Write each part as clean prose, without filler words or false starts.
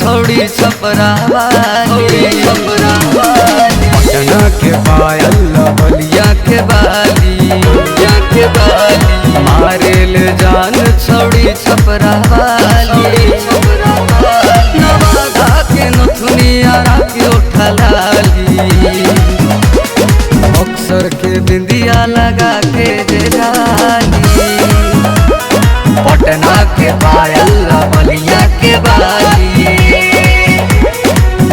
छौड़ी छपरा वाली पटना के पायल बलिया के बाली मारे ले जान छौड़ी छपरा वाली नवादा के नथुनिया के उठा लाली अक्सर के बिंदिया लगा के जाली पटना के पायल बलिया के बाली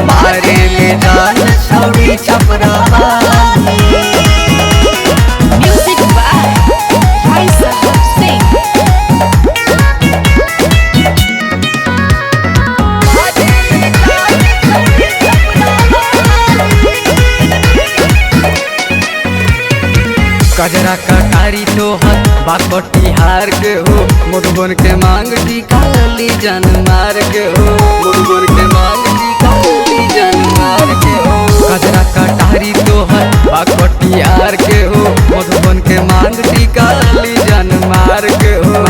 मारे ले जान छौड़ी छपरा वाली। Music by Raisa Singh. कजरा कटारी तोहर बाकटिहार के हो मधुबन के मांग टिकाली जन मार के हो मधुबन के मांग टिकाली जन मार के हो कजरा कटारी तोहर बाकटिहार के हो मधुबन के मांग टिकाली जन मार के हो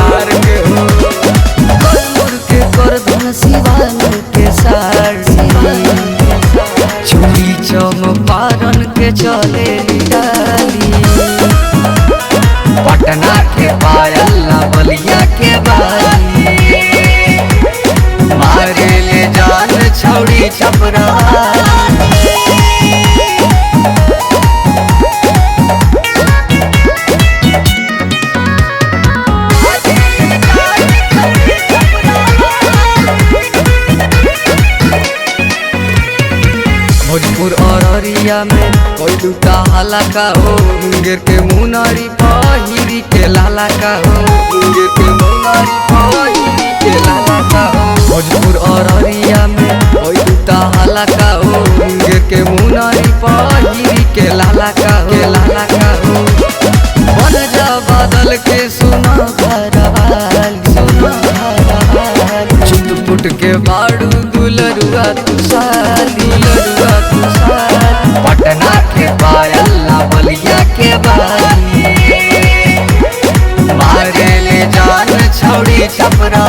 कलमुर के करधन सिवान के साड़ी चूड़ी चौपारण के चले डाली पटना के पायल बलिया के बाली मारे ले जान छौड़ी छपरा भोजपुर अररिया में कोई दूता हाला का हो मुंगेर के मुनारी पहिरी के लाला का हो मुंगेर के मुनारी पहिरी के लाला का हो भोजपुर अररिया में कोई दूता हाला का हो मुंगेर के मुनारी पहिरी के लाला का हो बन जा बादल के सुना घरवाली चुटपुट के बाड़ू दुलरुआ तू साली पटना के पायल बलिया के बाली मारे ले जान छौड़ी छपरा।